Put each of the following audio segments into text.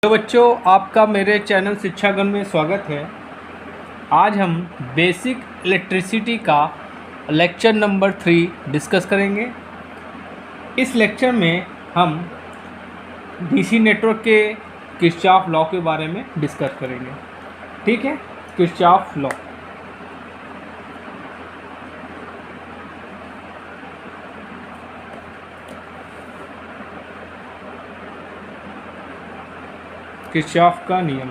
Hello बच्चों, आपका मेरे चैनल शिक्षागण में स्वागत है। आज हम बेसिक इलेक्ट्रिसिटी का लेक्चर नंबर 3 डिस्कस करेंगे। इस लेक्चर में हम डीसी नेटवर्क के किरचॉफ लॉ के बारे में डिस्कस करेंगे। ठीक है, किरचॉफ लॉ। किरचॉफ का नियम।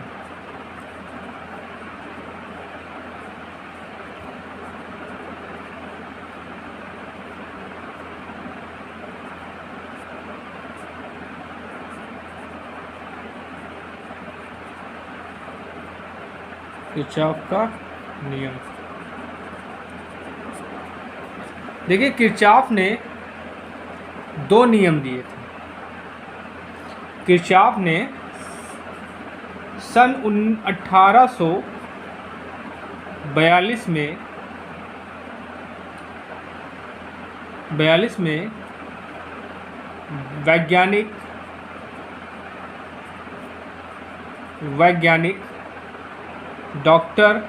किरचॉफ का नियम। देखिए, किरचॉफ ने दो नियम दिए थे। किरचॉफ ने सन 1842 में वैज्ञानिक डॉक्टर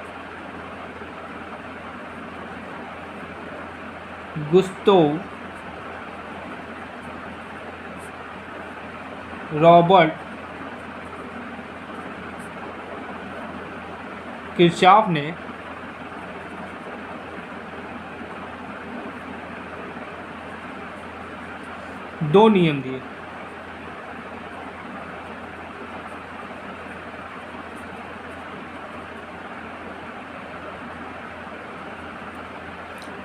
गुस्ताव रॉबर्ट किरचॉफ ने दो नियम दिए।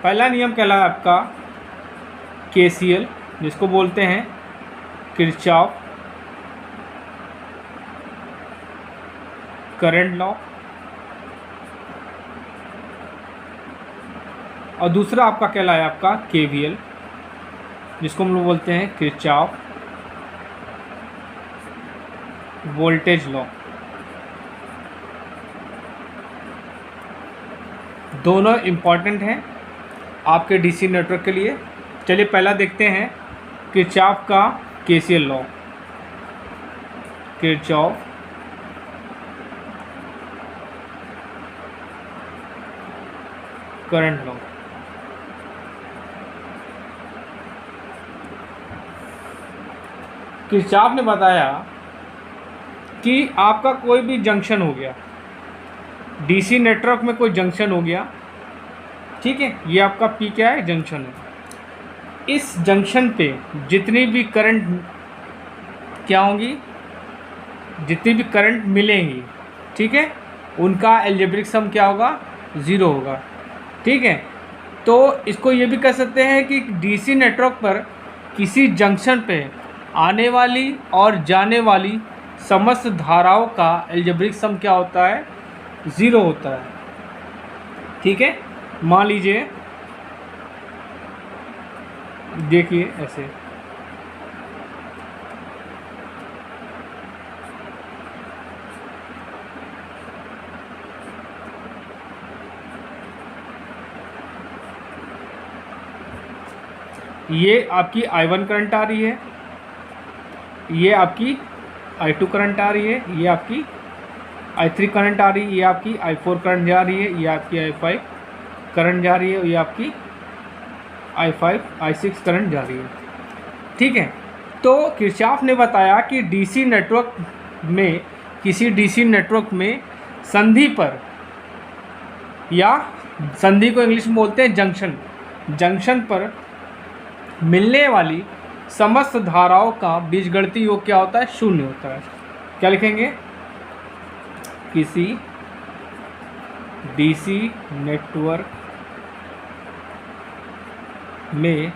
पहला नियम कहलाया आपका केसीएल, जिसको बोलते हैं किरचॉफ करंट लॉ, और दूसरा आपका कहलाया आपका केवीएल, जिसको हम लोग बोलते हैं किरचॉफ वोल्टेज लॉ। दोनों इम्पॉर्टेंट हैं आपके डीसी नेटवर्क के लिए। चलिए पहला देखते हैं किरचॉफ का KCL law. Kirchhoff current law. Kirchhoff ने बताया कि आपका कोई भी जंक्शन हो गया, डीसी नेटवर्क में कोई जंक्शन हो गया, ठीक है, ये आपका पी क्या है, जंक्शन है। इस जंक्शन पे जितनी भी करंट क्या होंगी, जितनी भी करंट मिलेंगी, ठीक है, उनका अलजेब्रिक सम क्या होगा, 0 होगा। ठीक है, तो इसको ये भी कह सकते हैं कि डीसी नेटवर्क पर किसी जंक्शन पे आने वाली और जाने वाली समस्त धाराओं का अलजेब्रिक सम क्या होता है, 0 होता है। ठीक है, मान लीजिए, देखिए ऐसे ये आपकी I1 करंट आ रही है, ये आपकी I2 करंट आ रही है, ये आपकी I3 करंट आ रही है, ये आपकी I4 करंट जा रही है, ये आपकी I5 करंट जा रही है, ये आपकी I5 I6 करंट जा रही है। ठीक है, तो किरचॉफ ने बताया कि डीसी नेटवर्क में, किसी डीसी नेटवर्क में संधि पर, या संधि को इंग्लिश में बोलते हैं जंक्शन, जंक्शन पर मिलने वाली समस्त धाराओं का बीजगणितीय योग क्या होता है, 0 होता है। क्या लिखेंगे, किसी डीसी नेटवर्क में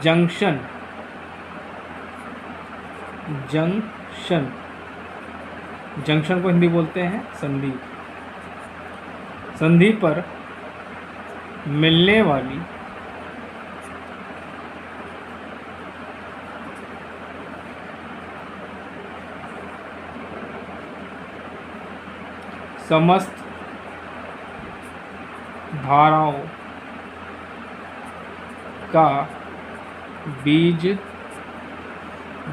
जंक्शन को हिंदी बोलते हैं संधि, संधि पर मिलने वाली समस्त धाराओं का बीज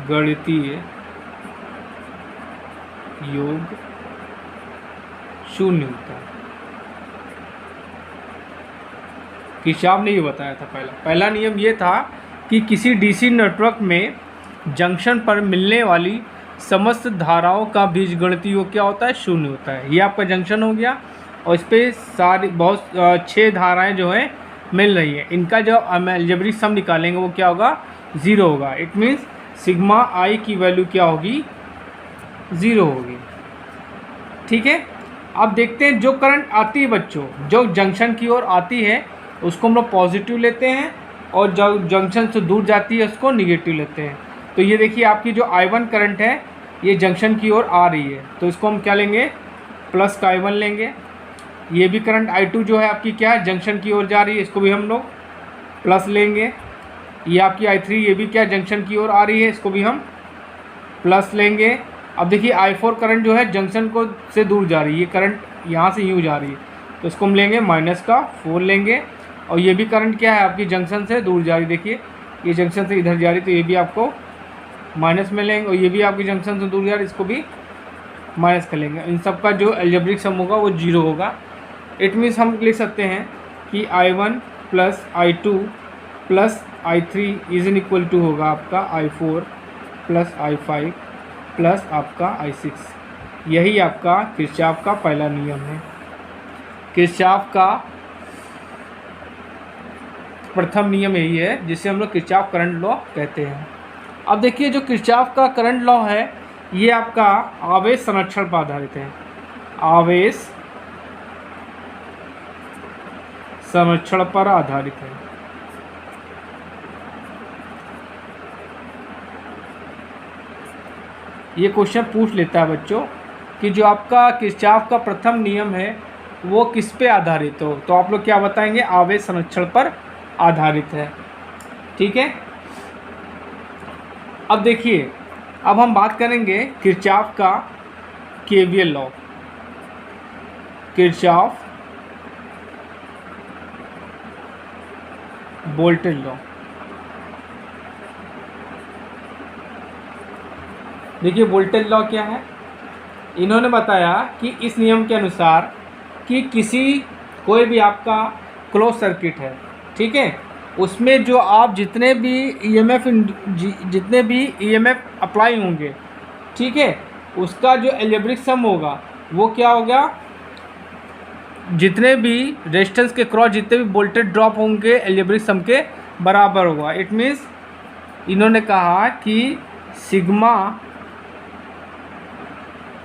गणितीय योग शून्य होता है। किरचॉफ ने ये बताया था। पहला नियम ये था कि किसी डीसी नेटवर्क में जंक्शन पर मिलने वाली समस्त धाराओं का बीजगणितीय योग क्या होता है, शून्य होता है। ये आपका जंक्शन हो गया और इस पर सारी बहुत 6 धाराएं जो हैं मिल रही है, इनका जो हम अलजेब्रिक सम निकालेंगे वो क्या होगा, 0 होगा। इट मीन्स सिग्मा आई की वैल्यू क्या होगी, 0 होगी। ठीक है, अब देखते हैं जो करंट आती है बच्चों, जो जंक्शन की ओर आती है उसको हम लोग पॉजिटिव लेते हैं और जो जंक्शन से दूर जाती है उसको निगेटिव लेते हैं। तो ये देखिए आपकी जो I1 करंट है ये जंक्शन की ओर आ रही है, तो इसको हम क्या लेंगे, प्लस का I1 लेंगे। ये भी करंट I2 जो है आपकी क्या है, जंक्शन की ओर जा रही है, इसको भी हम लोग प्लस लेंगे। ये आपकी I3 ये भी क्या जंक्शन की ओर आ रही है, इसको भी हम प्लस लेंगे। अब देखिए I4 करंट जो है जंक्शन को से दूर जा रही है, ये करंट यहाँ से यूँ जा रही है, तो इसको हम लेंगे -4 लेंगे। और ये भी करंट क्या है आपकी जंक्शन से दूर जा रही, देखिए ये जंक्शन से इधर जा रही, तो ये भी आपको माइनस में लेंगे। और ये भी आपकी जंक्शन से दूर जा रही, इसको भी माइनस कर लेंगे। इन सब का जो अलजेब्रिक सम होगा वो 0 होगा। इट मीन्स हम लिख सकते हैं कि I1 plus I2 plus I3 is in equal to होगा आपका I4 प्लस I5 प्लस आपका I6। यही आपका किरचॉफ का पहला नियम है। किरचॉफ का प्रथम नियम यही है जिसे हम लोग किरचॉफ करंट लॉ कहते हैं। अब देखिए जो किरचॉफ का करंट लॉ है ये आपका आवेश संरक्षण पर आधारित है। आवेश संरक्षण पर आधारित है। ये क्वेश्चन पूछ लेता है बच्चों कि जो आपका किरचॉफ का प्रथम नियम है वो किस पे आधारित हो, तो आप लोग क्या बताएंगे, आवेश संरक्षण पर आधारित है। ठीक है, अब देखिए अब हम बात करेंगे किरचॉफ का KVL law. Kirchhoff voltage law. देखिए वोल्टेज लॉ क्या है, इन्होंने बताया कि इस नियम के अनुसार कि कोई भी आपका क्लोज सर्किट है, ठीक है, उसमें जो आप जितने भी ईएमएफ अप्लाई होंगे, ठीक है, उसका जो अलजेब्रिक सम होगा वो क्या होगा, जितने भी रेजिस्टेंस के क्रॉस जितने भी वोल्टेज ड्रॉप होंगे अलजेब्रिक सम के बराबर होगा। इट मीन्स इन्होंने कहा कि सिग्मा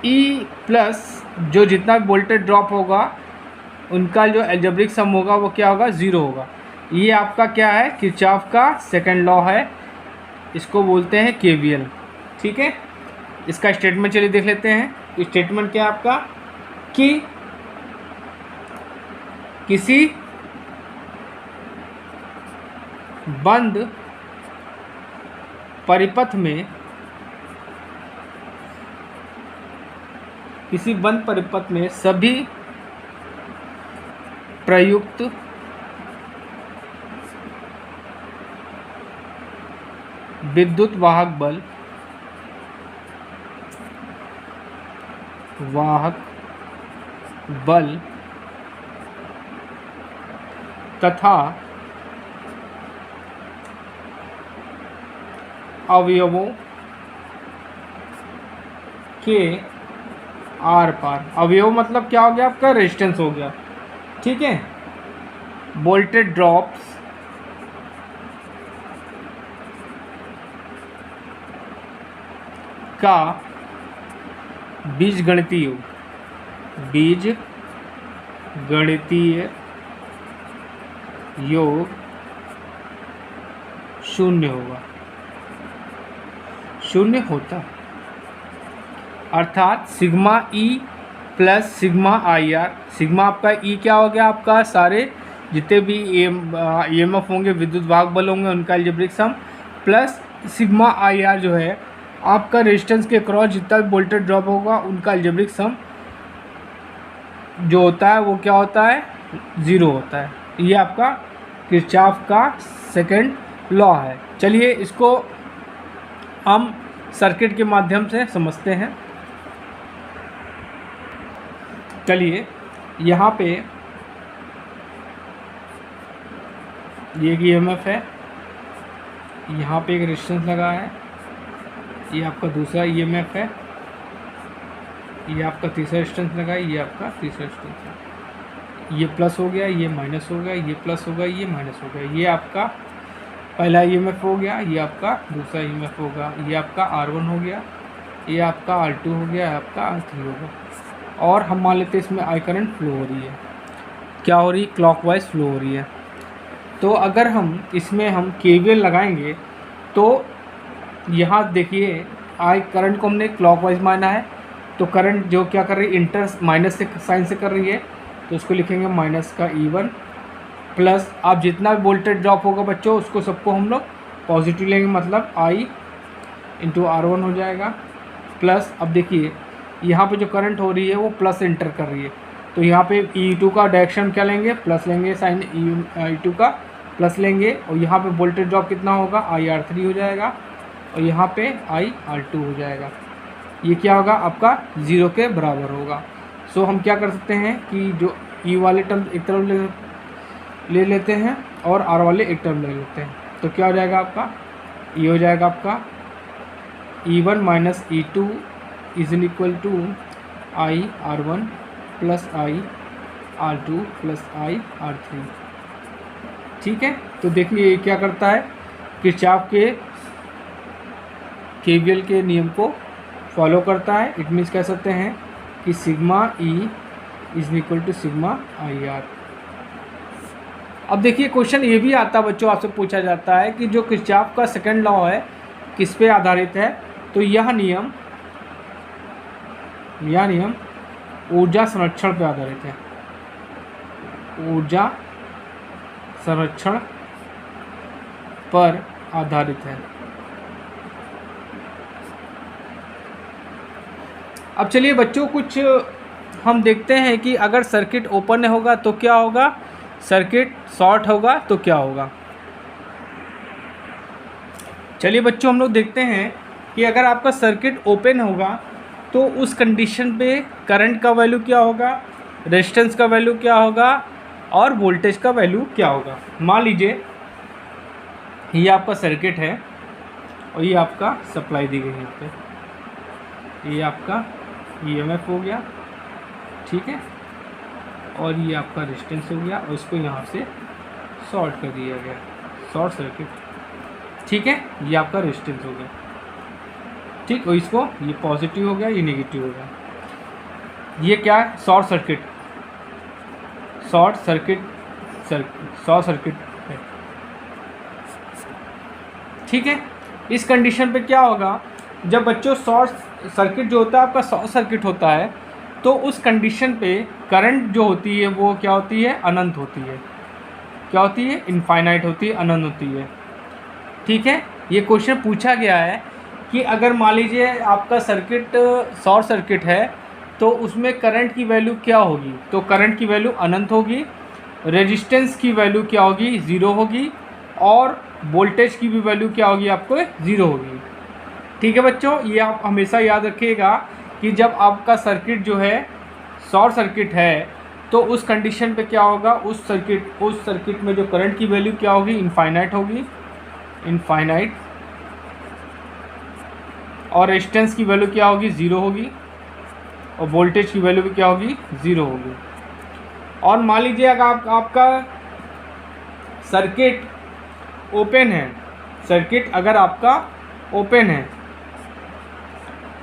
ई प्लस जो जितना भी वोल्टेज ड्रॉप होगा उनका जो अलजेब्रिक सम होगा वो क्या होगा, 0 होगा। ये आपका क्या है, किरचॉफ का सेकंड लॉ है, इसको बोलते हैं केवीएल। ठीक है, इसका स्टेटमेंट चलिए देख लेते हैं। स्टेटमेंट क्या है आपका कि किसी बंद परिपथ में सभी प्रयुक्त विद्युत वाहक बल तथा अवयवों के आर पार, अवयव मतलब क्या हो गया आपका, रेजिस्टेंस हो गया। ठीक है, वोल्टेज ड्रॉप्स का बीजगणितीय योग 0 होगा, 0 होता, अर्थात sigma E plus sigma I are. Sigma आपका ई क्या हो गया, आपका सारे जितने भी ईएमएफ होंगे, विद्युत वाहक बल होंगे, उनका algebraic sum, plus sigma I R जो है आपका रेजिस्टेंस के क्रॉस जितना भी वोल्टेज ड्रॉप होगा उनका अलजेब्रिक सम जो होता है वो क्या होता है, 0 होता है। ये आपका किरचॉफ का सेकंड लॉ है। चलिए इसको हम सर्किट के माध्यम से समझते हैं। चलिए यहाँ पे ये EMF है, यहाँ पे एक रेजिस्टेंस लगा है, ये आपका दूसरा EMF है, ये आपका तीसरा रेजिस्टेंस लगा है, ये आपका तीसरा रेजिस्टेंस है। ये प्लस हो गया, ये माइनस हो गया, ये प्लस हो गया, ये माइनस हो गया। ये आपका पहला EMF हो गया, ये आपका दूसरा EMF होगा, ये आपका R1 हो गया, ये आपका R2 हो गया, आपका R3 होगा। और हम मान लेते हैं इसमें आई करंट फ्लो हो रही है, क्या हो रही है, क्लॉकवाइज फ्लो हो रही है। तो अगर हम इसमें हम KVL लगाएंगे तो यहाँ देखिए आई करंट को हमने क्लॉकवाइज माना है, तो करंट जो क्या कर रही है, इंटर माइनस से साइन से कर रही है, तो उसको लिखेंगे माइनस का E1 प्लस आप जितना भी वोल्टेज ड्रॉप होगा बच्चों उसको सबको हम लोग पॉजिटिव लेंगे, मतलब I इंटू R1 हो जाएगा। प्लस अब देखिए यहाँ पे जो करंट हो रही है वो प्लस इंटर कर रही है, तो यहाँ पे E2 का डायरेक्शन क्या लेंगे, प्लस लेंगे, साइन E2 का प्लस लेंगे, और यहाँ पे वोल्टेज ड्रॉप कितना होगा, IR3 हो जाएगा, और यहाँ पे IR2 हो जाएगा। ये क्या होगा आपका 0 के बराबर होगा। सो हम क्या कर सकते हैं कि जो E वाले टर्म एक तरफ ले लेते हैं और R वाले एक टर्म ले लेते हैं, तो क्या हो जाएगा आपका, ये हो जाएगा आपका E1 minus E2 is equal to IR1 plus IR2 plus IR3। ठीक है, तो देखिए ये क्या करता है, किरचॉफ के KVL के नियम को फॉलो करता है। इट मीन्स कह सकते हैं कि sigma E is equal to sigma IR। अब देखिए क्वेश्चन ये भी आता है बच्चों, आपसे पूछा जाता है कि जो किरचॉफ का सेकंड लॉ है किस पे आधारित है, तो यह नियम ऊर्जा संरक्षण पे आधारित है, ऊर्जा संरक्षण पर आधारित है। अब चलिए बच्चों कुछ हम देखते हैं कि अगर सर्किट ओपन होगा तो क्या होगा, सर्किट शॉर्ट होगा तो क्या होगा। चलिए बच्चों हम लोग देखते हैं कि अगर आपका सर्किट ओपन होगा तो उस कंडीशन पे करंट का वैल्यू क्या होगा, रेजिस्टेंस का वैल्यू क्या होगा और वोल्टेज का वैल्यू क्या होगा। मान लीजिए ये आपका सर्किट है और ये आपका सप्लाई दी गई है यहाँ पे, ये आपका EMF हो गया, ठीक है, और ये आपका रेजिस्टेंस हो गया और इसको यहाँ से शॉर्ट कर दिया गया, शॉर्ट सर्किट, ठीक है, ये आपका रेजिस्टेंस हो गया, ठीक, और इसको ये पॉजिटिव हो गया, ये नेगेटिव हो गया। ये क्या है, शॉर्ट सर्किट है, ठीक है। इस कंडीशन पे क्या होगा, जब बच्चों शॉर्ट सर्किट जो होता है आपका शॉर्ट सर्किट होता है, तो उस कंडीशन पे करंट जो होती है वो क्या होती है, अनंत होती है, क्या होती है, इनफाइनाइट होती है, अनंत होती है, ठीक है। ये क्वेश्चन पूछा गया है कि अगर मान लीजिए आपका सर्किट शॉर्ट सर्किट है तो उसमें करंट की वैल्यू क्या होगी, तो करंट की वैल्यू अनंत होगी, रेजिस्टेंस की वैल्यू क्या होगी, 0 होगी, और वोल्टेज की भी वैल्यू क्या होगी, आपको 0 होगी, ठीक है बच्चों। ये आप हमेशा याद रखिएगा कि जब आपका सर्किट जो है शॉर्ट सर्किट है तो उस कंडीशन पे क्या होगा, उस सर्किट में जो करंट की वैल्यू क्या होगी, इनफाइनाइट होगी, इनफाइनाइट, और रेजिस्टेंस की वैल्यू क्या होगी, 0 होगी, और वोल्टेज की वैल्यू भी क्या होगी, 0 होगी। और मान लीजिए अगर आपका सर्किट ओपन है, सर्किट अगर आपका ओपन है,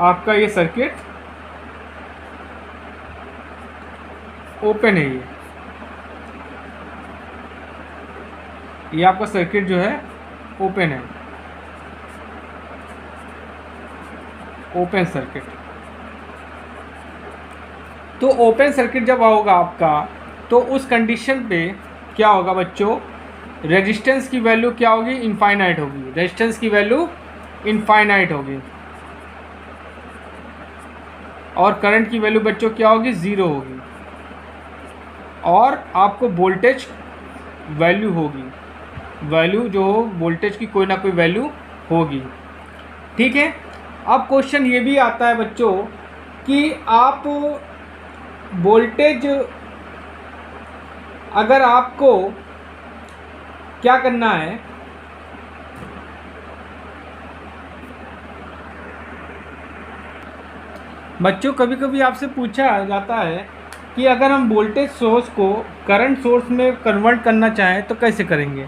आपका ये सर्किट ओपन है, ये आपका सर्किट जो है ओपन है, ओपन सर्किट। तो ओपन सर्किट जब होगा आपका तो उस कंडीशन पे क्या होगा बच्चों, रेजिस्टेंस की वैल्यू क्या होगी, इनफाइनाइट होगी, रेजिस्टेंस की वैल्यू इनफाइनाइट होगी, और करंट की वैल्यू बच्चों क्या होगी, 0 होगी, और आपको वोल्टेज वैल्यू होगी, वैल्यू जो हो वोल्टेज की कोई ना कोई वैल्यू होगी, ठीक है। अब क्वेश्चन ये भी आता है बच्चों कि आप वोल्टेज अगर आपको क्या करना है, बच्चों कभी कभी आपसे पूछा जाता है कि अगर हम वोल्टेज सोर्स को करंट सोर्स में कन्वर्ट करना चाहें तो कैसे करेंगे।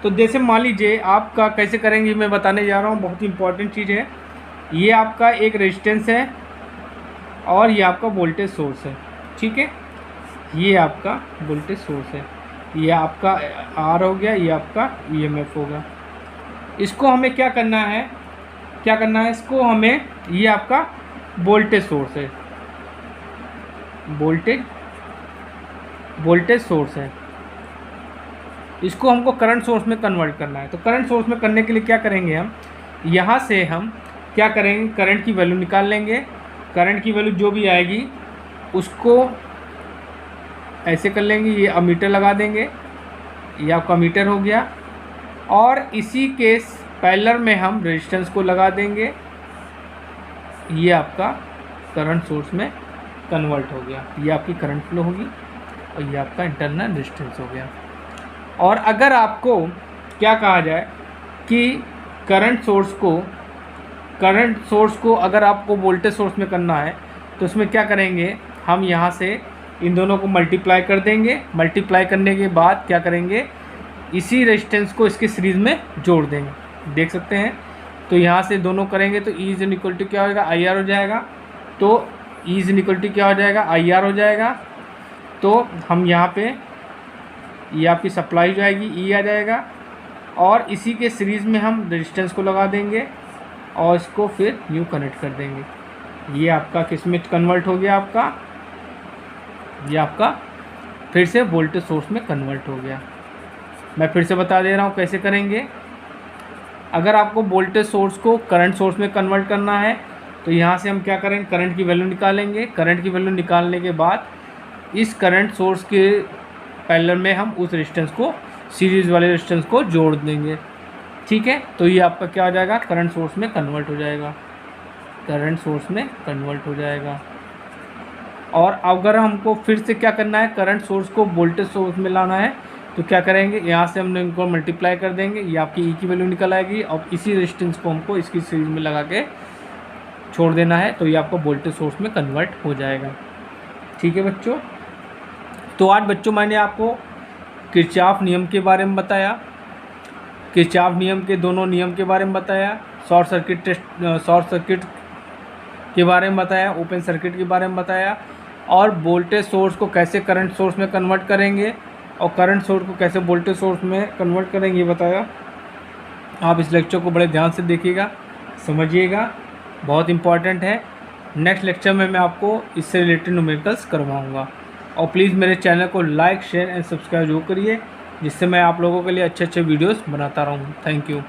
तो जैसे मान लीजिए आपका कैसे करेंगे मैं बताने जा रहा हूँ, बहुत ही इंपॉर्टेंट चीज़ है। ये आपका एक रेजिस्टेंस है और ये आपका वोल्टेज सोर्स है, ठीक है। ये आपका वोल्टेज सोर्स है, ये आपका आर हो गया, ये आपका ईएमएफ होगा। इसको हमें क्या करना है, इसको हमें, ये आपका वोल्टेज सोर्स है, वोल्टेज सोर्स है, इसको हमको करंट सोर्स में कन्वर्ट करना है। तो करंट सोर्स में करने के लिए क्या करेंगे, हम यहाँ से हम क्या करेंगे, करंट की वैल्यू निकाल लेंगे। करंट की वैल्यू जो भी आएगी उसको ऐसे कर लेंगे, ये अमीटर लगा देंगे, ये आपका मीटर हो गया। और इसी के पैरेलल में हम रेजिस्टेंस को लगा देंगे, ये आपका करंट सोर्स में कन्वर्ट हो गया। ये आपकी करंट फ्लो होगी और ये आपका इंटरनल रेजिस्टेंस हो गया। और अगर आपको क्या कहा जाए कि करंट सोर्स को अगर आपको वोल्टेज सोर्स में करना है तो उसमें क्या करेंगे, हम यहाँ से इन दोनों को मल्टीप्लाई कर देंगे। मल्टीप्लाई करने के बाद क्या करेंगे, इसी रेजिस्टेंस को इसके सीरीज़ में जोड़ देंगे, देख सकते हैं। तो यहाँ से दोनों करेंगे तो ई इज इक्वल टू क्या होगा, आई आर हो जाएगा। तो ई इज इक्वल टू क्या हो जाएगा, आई आर हो जाएगा। तो हम यहाँ पे ये आपकी सप्लाई जो आएगी ई आ जाएगा और इसी के सीरीज़ में हम रेजिस्टेंस को लगा देंगे और इसको फिर न्यू कनेक्ट कर देंगे। ये आपका किस में कन्वर्ट हो गया, आपका ये आपका फिर से वोल्टेज सोर्स में कन्वर्ट हो गया। मैं फिर से बता दे रहा हूँ कैसे करेंगे। अगर आपको वोल्टेज सोर्स को करंट सोर्स में कन्वर्ट करना है तो यहाँ से हम क्या करेंगे, करंट की वैल्यू निकालेंगे। करंट की वैल्यू निकालने के बाद इस करंट सोर्स के पैरेलल में हम उस रेजिस्टेंस को, सीरीज़ वाले रेजिस्टेंस को जोड़ देंगे, ठीक है। तो ये आपका क्या हो जाएगा, करंट सोर्स में कन्वर्ट हो जाएगा, करंट सोर्स में कन्वर्ट हो जाएगा। और अगर हमको फिर से क्या करना है, करंट सोर्स को वोल्टेज सोर्स में लाना है तो क्या करेंगे, यहाँ से हमने इनको मल्टीप्लाई कर देंगे, ये आपकी ई की वैल्यू निकल आएगी और इसी रेजिस्टेंस को हमको इसकी सीरीज़ में लगा के छोड़ देना है। तो ये आपको वोल्टेज सोर्स में कन्वर्ट हो जाएगा, ठीक है बच्चों। तो आज बच्चों मैंने आपको किरचॉफ नियम के बारे में बताया, किरचॉफ नियम के दोनों नियम के बारे में बताया, शॉर्ट सर्किट के बारे में बताया, ओपन सर्किट के बारे में बताया, और वोल्टेज सोर्स को कैसे करंट सोर्स में कन्वर्ट करेंगे और करंट सोर्स को कैसे वोल्टेज सोर्स में कन्वर्ट करेंगे ये बताया। आप इस लेक्चर को बड़े ध्यान से देखिएगा, समझिएगा, बहुत इंपॉर्टेंट है। नेक्स्ट लेक्चर में मैं आपको इससे रिलेटेड न्यूमेरिकल्स करवाऊँगा। और प्लीज़ मेरे चैनल को लाइक, शेयर एंड सब्सक्राइब जरूर करिए, जिससे मैं आप लोगों के लिए अच्छे अच्छे वीडियोस बनाता रहूँ। Thank you.